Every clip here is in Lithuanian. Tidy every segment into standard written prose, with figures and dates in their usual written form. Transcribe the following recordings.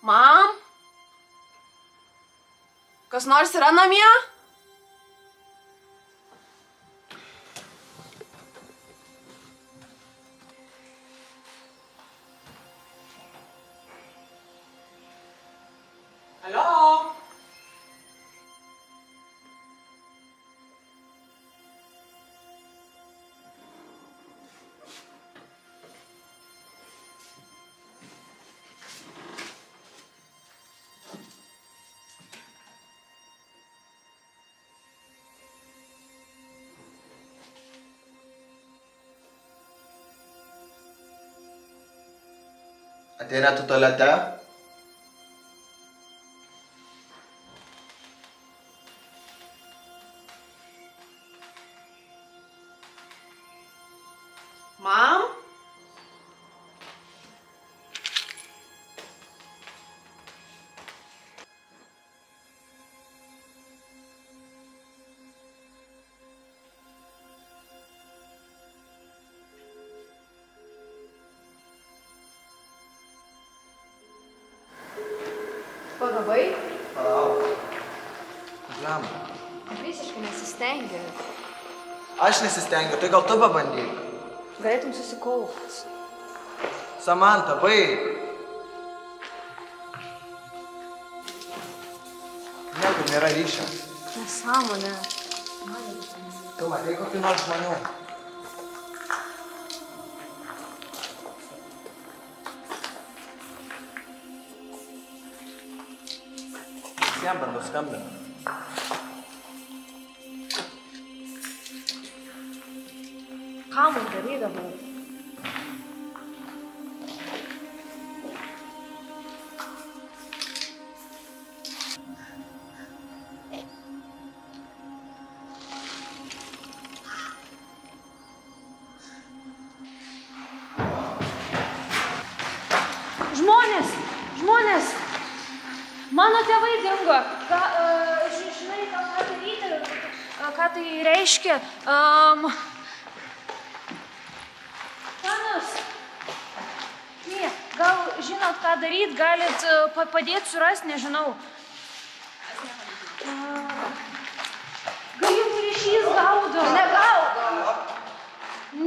Mam? Kas nors yra namie? Alio? Ateina tu tualete? Mam? Pagavai? Palauk. Lemba. Visiškai nesistengi. Aš nesistengiu, tai gal tu pabandyk. Galėtum susikaupti. Samanta, baig. Niekur nėra ryšio. Nesąmonė. Tu matai kokių nors žmonių. Visiems bandu skambinti. Ką man darydavau? Žmonės! Mano tėvai dingo. Žinai, ką daryti? Ką tai reiškia? Panas, gal žinot, ką daryti? Galit padėti surasti, nežinau. Gal jums ryšys gaudo? Negaudo.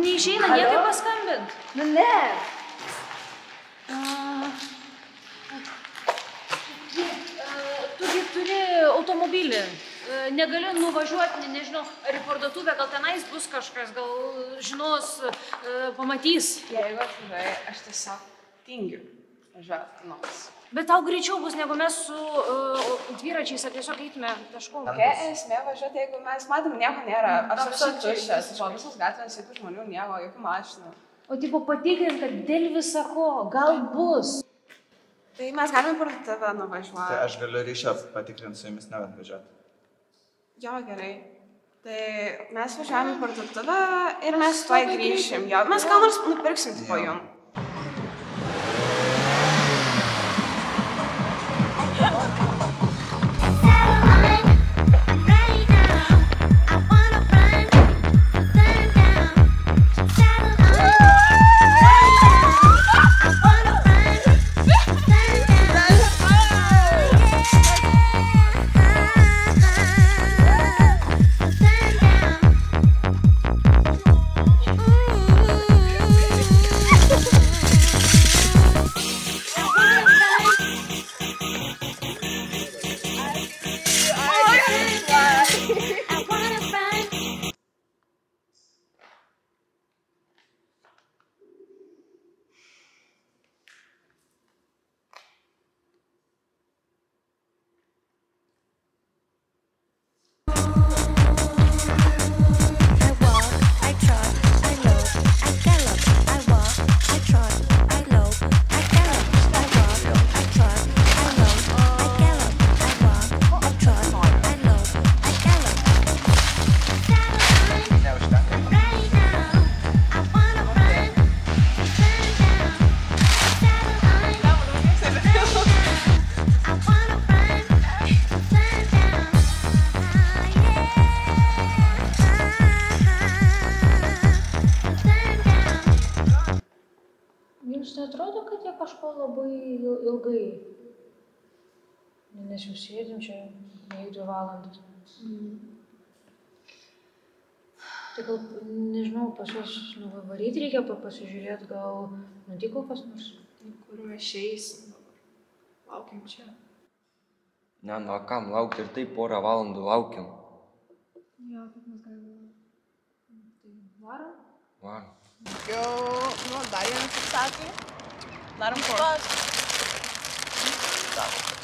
Neišeina niekaip paskambint? Nu, ne. Tu turi automobilį. Negali nuvažiuoti, nežinau, ar į parduotuvę, gal tenais bus kažkas, gal žinos, pamatys. Jeigu atvažiuoji, aš tiesiog tingiu važiuoti nors. Bet tau greičiau bus, negu mes su dviračiais ar tiesiog eitume kažkur. Kokia esmė važiuoti, jeigu mes matom, nieko nėra. Absoliučiai tuščias. Po visos gatvės, jokių žmonių, nieko, jokių mašinų. O tipo patikrint, kad dėl visa ko, gal bus. Tai mes galime parduotuvę nuvažiuoti. Tai aš galiu ryšio patikrinti su jumis nevant važiuoti. Jo, gerai. Tai mes važiuojame į parduotuvę ir mes tuoj grįšim. Jo, mes ką nors nupirksim po jum. Jums neatrodo, kad jie kažko labai ilgai Nes jau sėdim čia, jau 2 valandas. Tai gal, nežinau, pas juos varyti reikia pasižiūrėti, gal nutiko kas nors. Kuriuo išeisim dabar. Laukiam čia. Ne, nu, kam laukti ir taip 1 valandų laukiam. Jo, kaip mes galime. Tai varom? Varom. Jau, nu, dar vienas kaip sakai. Darom kur?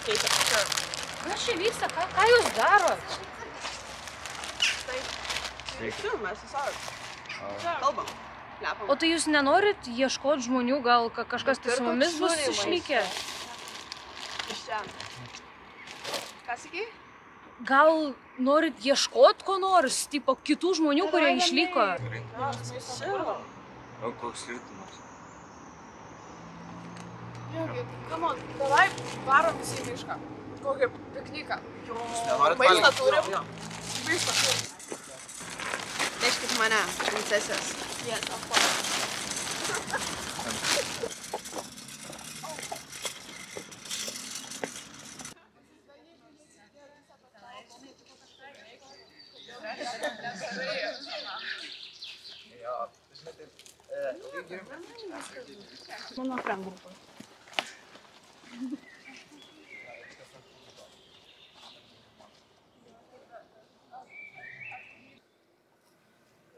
Kas čia vyksta? Ką jūs darot? Taip, mes tiesiog kalbam, plepam. O tai jūs nenorit ieškoti žmonių, gal kažkas tai su mumis bus išlikę? Iš čia. Ką sakei? Gal norit ieškoti ko nors, tipo kitų žmonių, kurie išliko? O koks skirtumas? Žiūrėk, come on, davai varom visi į mišką. Kokį pikniką. nenorit Maistą valgyt? turim. Maistą turim. Neškit mane, princesės. Yes, of course. Mano friend grupą.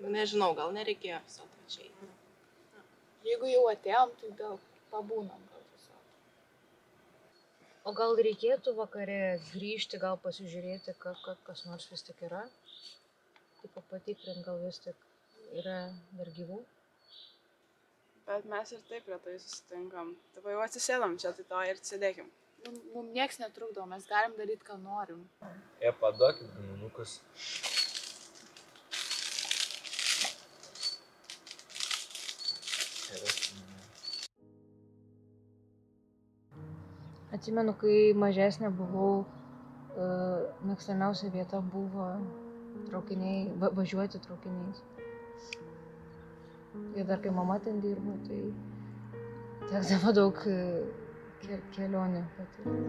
Nežinau, gal nereikėjo viso to čia eiti. Jeigu jau atėjom, tai gal pabūnam gal tiesiog. O gal reikėtų vakare grįžti, gal pasižiūrėti, kas nors vis tik yra? Tipo patikrinti, gal vis tik yra dar gyvų? Bet mes ir taip retai susitinkam. Taip jau atsisėdam čia, tai to ir sėdėkim. Mums nieks netrukdo, mes galim daryti, ką norim. Paduokit guminukus. Atsimenu, kai mažesnė buvau, mėgstamiausia vieta buvo traukiniai, važiuoti traukiniais. Ir dar kai mama ten dirbo, tai tekdavo daug kelionių patirti.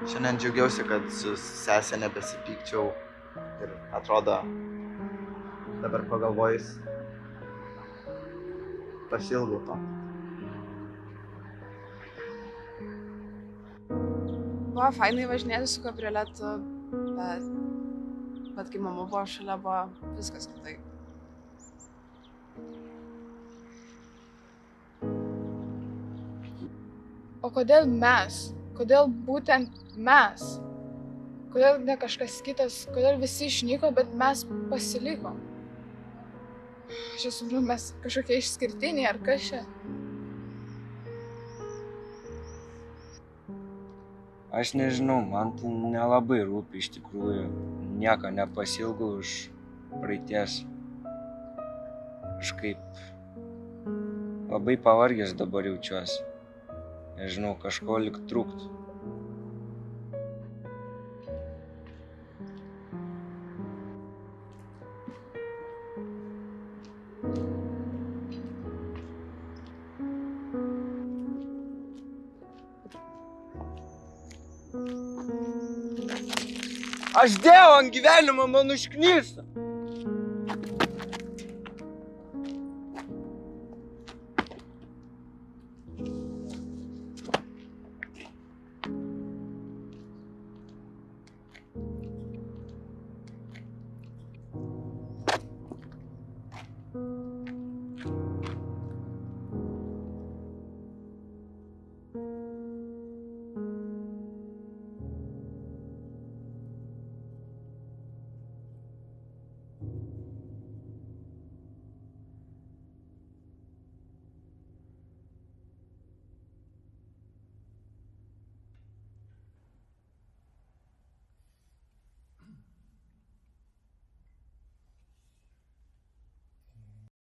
Šiandien džiaugiausi, kad su sesė nebesipykčiau ir atrodo, dabar pagalvojus, pasiilgau to. Buvo fainai važinėti su kabrioletu, bet kai mama buvo šalia, buvo viskas kitaip. O kodėl mes? Kodėl būtent mes? Kodėl ne kažkas kitas? Kodėl visi išnyko, bet mes pasilikom? Aš esu, mes kažkokie išskirtiniai ar kas čia? Aš nežinau, man tai nelabai rūpi iš tikrųjų. Nieko nepasilgau iš praeities. Kažkaip labai pavargęs dabar jaučiuosi. Nežinau, kažko lyg trūkt. Aš dėjau ant gyvenimo, man užknisa.